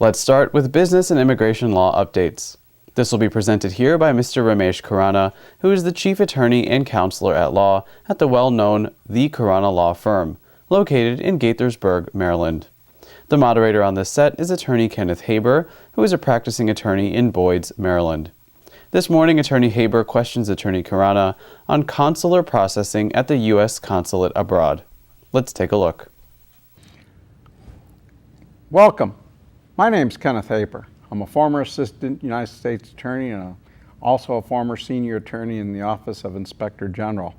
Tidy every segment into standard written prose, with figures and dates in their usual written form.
Let's start with business and immigration law updates. This will be presented here by Mr. Ramesh Khurana, who is the Chief Attorney and Counselor at Law at the well-known The Khurana Law Firm, located in Gaithersburg, Maryland. The moderator on this set is Attorney Kenneth Haber, who is a practicing attorney in Boyds, Maryland. This morning, Attorney Haber questions Attorney Khurana on consular processing at the U.S. Consulate abroad. Let's take a look. Welcome. My name's Kenneth Haber. I'm a former Assistant United States Attorney and also a former Senior Attorney in the Office of Inspector General.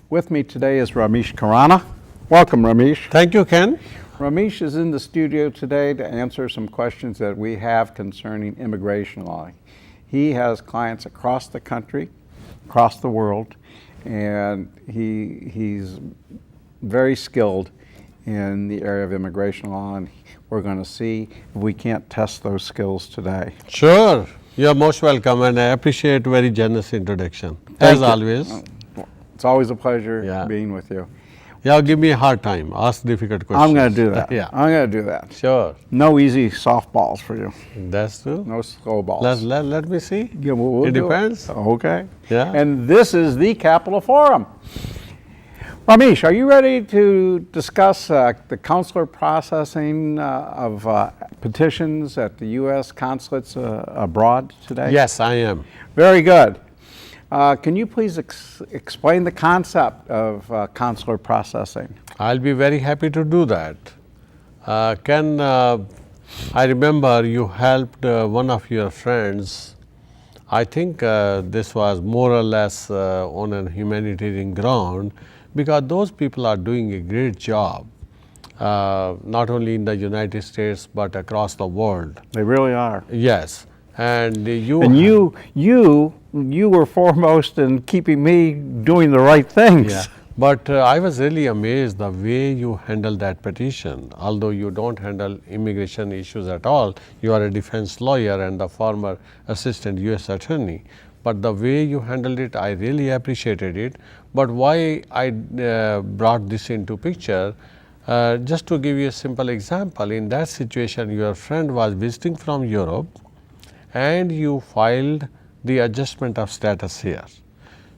With me today is Ramesh Khurana. Welcome, Ramesh. Thank you, Ken. Ramesh is in the studio today to answer some questions that we have concerning immigration law. He has clients across the country, across the world, and he's very skilled in the area of immigration law, and we're going to see if we can't test those skills today. Sure. You're most welcome, and I appreciate very generous introduction, as always. It's always a pleasure being with you. Yeah, give me a hard time. Ask difficult questions. I'm going to do that. Yeah. I'm going to do that. Sure. No easy softballs for you. That's true. No slow balls. Let me see. Yeah, we'll it depends. Okay. Yeah. And this is the Capitol Forum. Ramesh, are you ready to discuss the consular processing of petitions at the U.S. consulates abroad today? Yes, I am. Very good. Can you please explain the concept of consular processing? I'll be very happy to do that. Ken, I remember you helped one of your friends. I think this was more or less on a humanitarian ground, because those people are doing a great job, not only in the United States but across the world. They really are. Yes, and you were foremost in keeping me doing the right things. Yeah. But I was really amazed the way you handled that petition. Although you don't handle immigration issues at all, you are a defense lawyer and a former assistant U.S. attorney. But the way you handled it, I really appreciated it. But why I brought this into picture, just to give you a simple example, in that situation, your friend was visiting from Europe and you filed the adjustment of status here.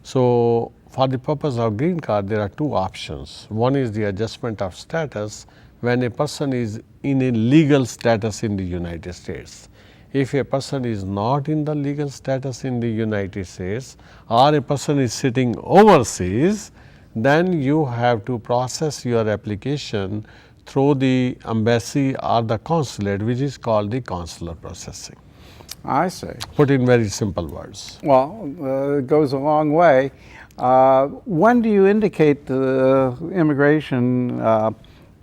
So for the purpose of green card, there are two options. One is the adjustment of status when a person is in a legal status in the United States. If a person is not in the legal status in the United States, or a person is sitting overseas, then you have to process your application through the embassy or the consulate, which is called the consular processing. I see. Put in very simple words. Well, it goes a long way. When do you indicate to the immigration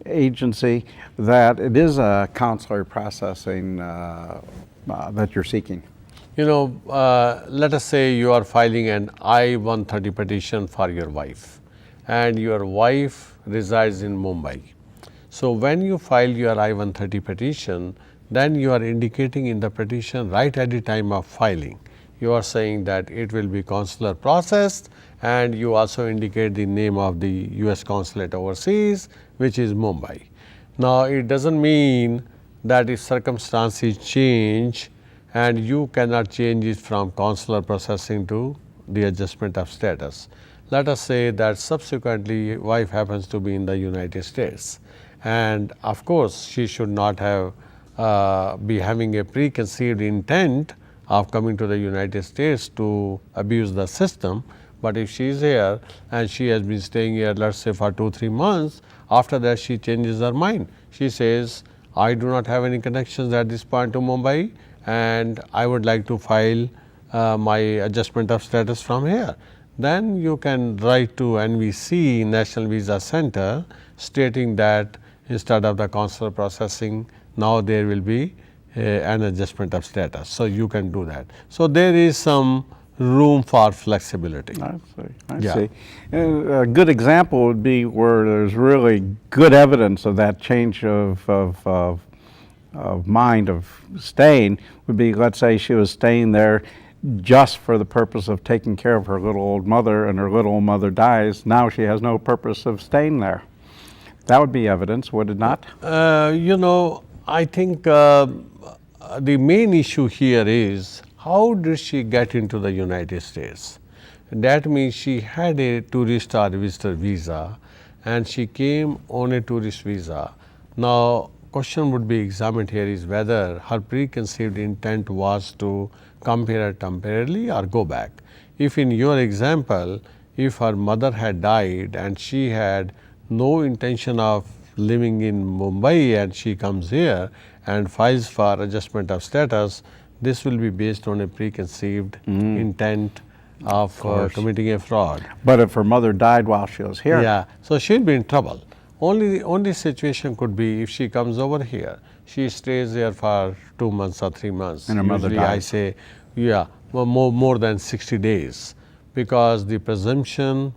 agency that it is a consular processing that you're seeking? You know, let us say you are filing an I-130 petition for your wife, and your wife resides in Mumbai. So when you file your I-130 petition, then you are indicating in the petition right at the time of filing. You are saying that it will be consular processed, and you also indicate the name of the U.S. consulate overseas, which is Mumbai. Now, it doesn't mean that if circumstances change and you cannot change it from consular processing to the adjustment of status. Let us say that subsequently wife happens to be in the United States, and of course she should not have be having a preconceived intent of coming to the United States to abuse the system. But if she is here and she has been staying here, let's say for 2-3 months, after that she changes her mind. She says, I do not have any connections at this point to Mumbai, and I would like to file my adjustment of status from here. Then you can write to NVC, National Visa Center, stating that instead of the consular processing, now there will be an adjustment of status. So you can do that. So there is some room for flexibility. I see. A good example would be where there's really good evidence of that change of mind of staying would be, let's say she was staying there just for the purpose of taking care of her little old mother, and her little old mother dies. Now she has no purpose of staying there. That would be evidence, would it not? You know, I think the main issue here is how did she get into the United States? That means she had a tourist or visitor visa and she came on a tourist visa. Now, question would be examined here is whether her preconceived intent was to come here temporarily or go back. If in your example, if her mother had died and she had no intention of living in Mumbai and she comes here and files for adjustment of status, this will be based on a preconceived intent of committing a fraud. But if her mother died while she was here, Yeah, so she'll be in trouble. Only situation could be if she comes over here, she stays there for 2 months or 3 months. And her mother Usually I dies. say, yeah, more than 60 days, because the presumption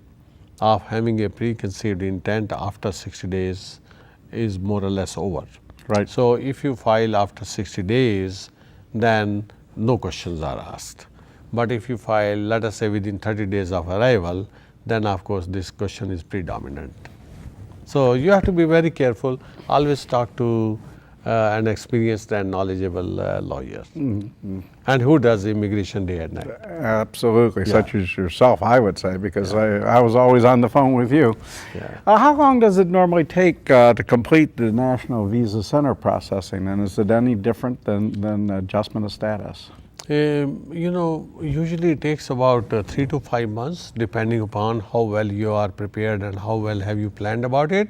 of having a preconceived intent after 60 days is more or less over. Right. So if you file after 60 days, then no questions are asked. But if you file, let us say within 30 days of arrival, then of course this question is predominant. So you have to be very careful, always talk to an experienced and knowledgeable lawyer. And who does immigration day and night. absolutely, Yeah. such as yourself, I would say, because I was always on the phone with you. Yeah. How long does it normally take to complete the National Visa Center processing, and is it any different than adjustment of status? You know, usually it takes about 3 to 5 months, depending upon how well you are prepared and how well have you planned about it.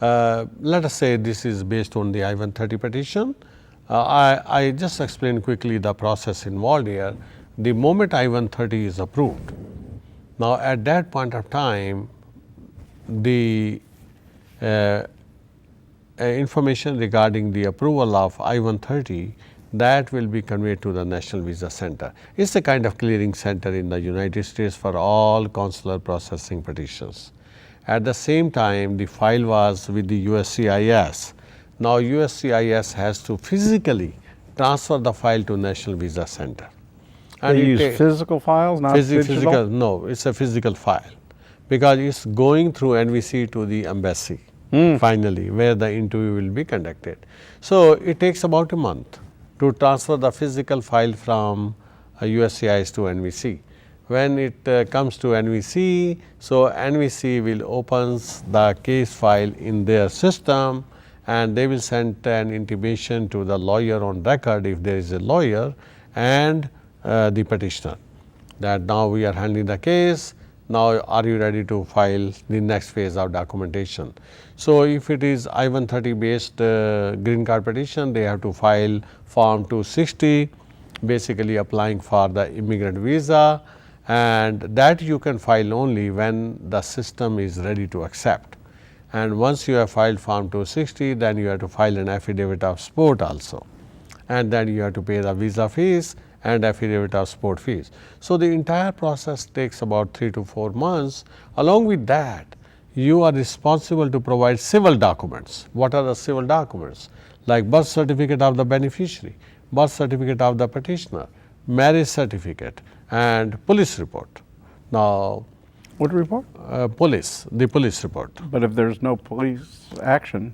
Let us say this is based on the I-130 petition. I just explain quickly the process involved here. The moment I-130 is approved, now at that point of time, the information regarding the approval of I-130, that will be conveyed to the National Visa Center. It's a kind of clearing center in the United States for all consular processing petitions. At the same time, the file was with the USCIS. Now USCIS has to physically transfer the file to National Visa Center. They it use ta- physical files, not digital? physical, no, it's a physical file, because it's going through NVC to the embassy finally, where the interview will be conducted. So it takes about a month to transfer the physical file from USCIS to NVC. When it comes to NVC, so NVC will opens the case file in their system, and they will send an intimation to the lawyer on record, if there is a lawyer, and the petitioner, that now we are handling the case, now are you ready to file the next phase of documentation. So if it is I-130 based green card petition, they have to file form 260, basically applying for the immigrant visa, and that you can file only when the system is ready to accept. And once you have filed form 260, then you have to file an affidavit of support also, and then you have to pay the visa fees and affidavit of support fees. So the entire process takes about 3 to 4 months. Along with that, you are responsible to provide civil documents. What are the civil documents? Like birth certificate of the beneficiary, birth certificate of the petitioner, marriage certificate, and police report. Now, What report? the police report. But if there's no police action,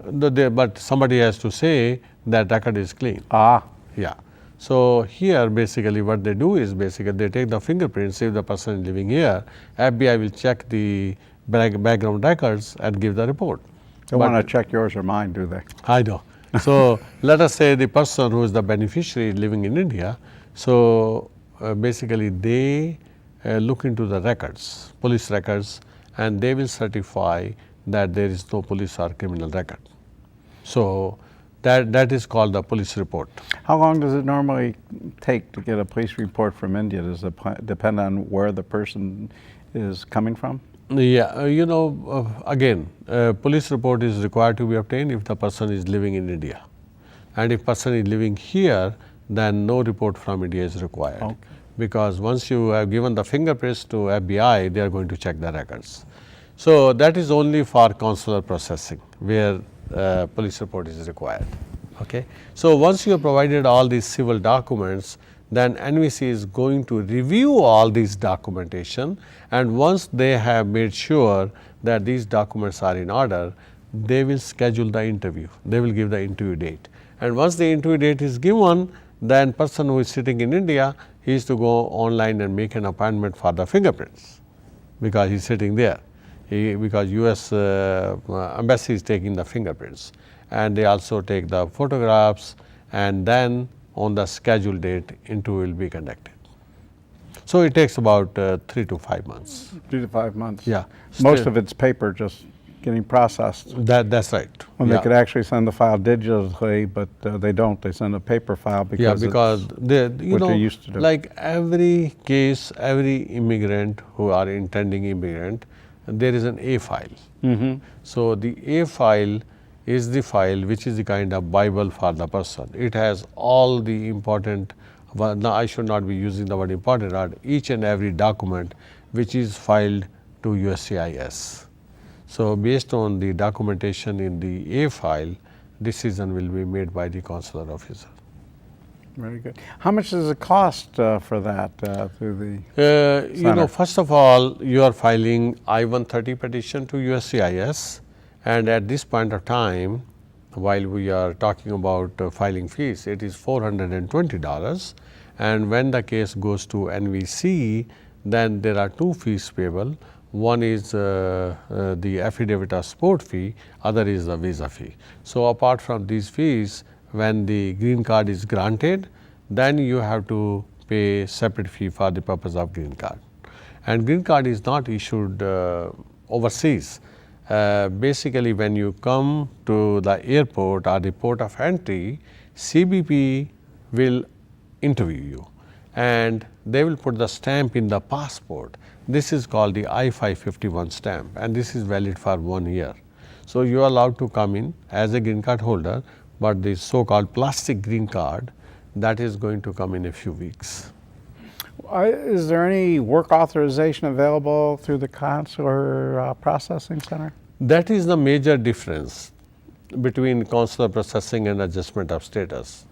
But somebody has to say that record is clean. Yeah. So here basically what they do is basically they take the fingerprints. If the person is living here, FBI will check the background records and give the report. they want to check yours or mine, do they? I know. So let us say the person who is the beneficiary is living in India. So basically they look into the records, police records, and they will certify that there is no police or criminal record. So that is called the police report. How long does it normally take to get a police report from India? Does it depend on where the person is coming from? Yeah, you know, again, police report is required to be obtained if the person is living in India. And if person is living here, then no report from India is required. Okay. Because once you have given the fingerprints to FBI, they are going to check the records. So that is only for consular processing, where police report is required. Okay. So once you have provided all these civil documents, then NVC is going to review all these documentation, and once they have made sure that these documents are in order, they will schedule the interview. They will give the interview date. And once the interview date is given, then person who is sitting in India, he is to go online and make an appointment for the fingerprints, because he is sitting there. Because US embassy is taking the fingerprints, and they also take the photographs, and then on the scheduled date interview will be conducted. So it takes about 3 to 5 months. 3 to 5 months. Yeah. Most Still- of it's paper just getting processed. That's right. When Yeah. they could actually send the file digitally, but they don't. They send a paper file because, Yeah, because it's they, you what know, they're used to do. like every case, every immigrant who are intending immigrant, there is an A file. So the A file is the file which is the kind of Bible for the person. It has all the important, well, no, I should not be using the word important, or each and every document which is filed to USCIS. So based on the documentation in the A file, decision will be made by the consular officer. Very good. How much does it cost for that through the? You know, Center. first of all, you are filing I-130 petition to USCIS, and at this point of time, while we are talking about filing fees, it is $420, and when the case goes to NVC, then there are 2 fees payable. One is the affidavit of support fee, other is the visa fee. So apart from these fees, when the green card is granted, then you have to pay separate fee for the purpose of green card. And green card is not issued overseas. Basically, when you come to the airport or the port of entry, CBP will interview you, and they will put the stamp in the passport. This is called the I-551 stamp, and this is valid for 1 year. So you are allowed to come in as a green card holder, but the so-called plastic green card, that is going to come in a few weeks. Is there any work authorization available through the Consular Processing Center? That is the major difference between consular processing and adjustment of status.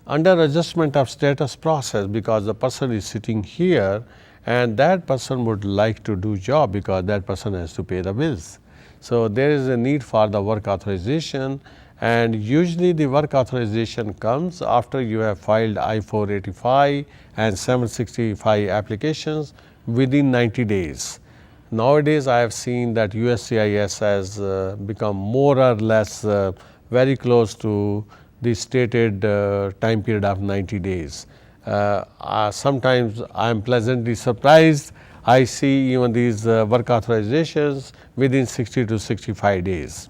Under adjustment of status process, because the person is sitting here and that person would like to do job because that person has to pay the bills. So there is a need for the work authorization, and usually the work authorization comes after you have filed I-485 and 765 applications within 90 days. Nowadays, I have seen that USCIS has become more or less very close to the stated time period of 90 days. Sometimes I am pleasantly surprised. I see even these work authorizations within 60 to 65 days.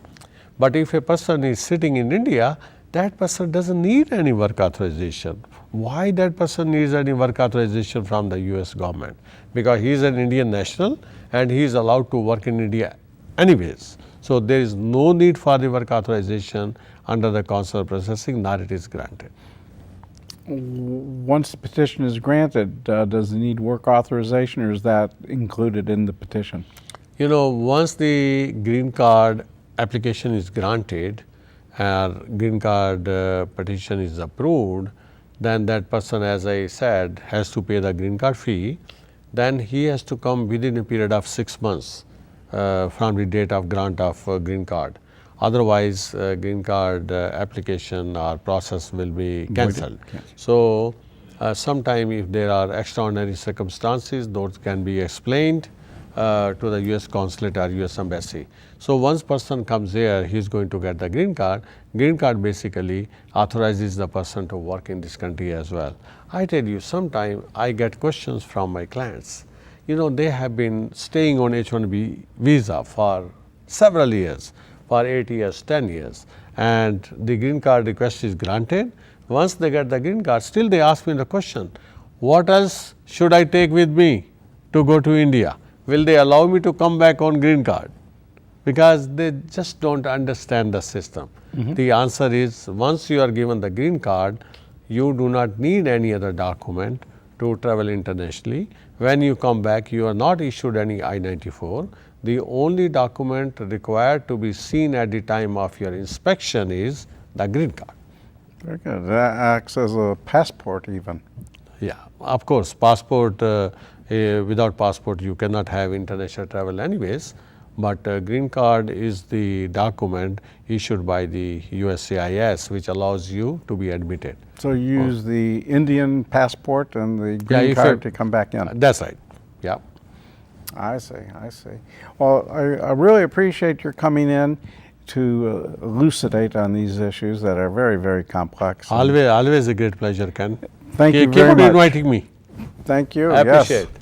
But if a person is sitting in India, that person doesn't need any work authorization. Why that person needs any work authorization from the US government? Because he is an Indian national and he is allowed to work in India anyways. So there is no need for the work authorization under the consular processing, nor it is granted. Once the petition is granted, does it need work authorization, or is that included in the petition? You know, once the green card application is granted, green card petition is approved, then that person, as I said, has to pay the green card fee. Then he has to come within a period of 6 months from the date of grant of green card. Otherwise, green card application or process will be cancelled. So sometime if there are extraordinary circumstances, those can be explained to the US consulate or US embassy. So once person comes here, he is going to get the green card. Green card basically authorizes the person to work in this country as well. I tell you, sometime I get questions from my clients. You know, they have been staying on H-1B visa for several years, for 8 years, 10 years, and the green card request is granted. Once they get the green card, still they ask me the question, what else should I take with me to go to India? Will they allow me to come back on green card? Because they just don't understand the system. The answer is, once you are given the green card, you do not need any other document to travel internationally. When you come back, you are not issued any I-94. The only document required to be seen at the time of your inspection is the green card. Very good. That acts as a passport even. Yeah, of course, passport, without passport you cannot have international travel anyways, but green card is the document issued by the USCIS, which allows you to be admitted. So you use the Indian passport and the green if card you- to come back in. That's right. Yeah. I see, I see. Well, I really appreciate your coming in to elucidate on these issues that are very, very complex. And Always a great pleasure, Ken. Thank you Keep very on much. inviting me. Thank you. I yes. appreciate it.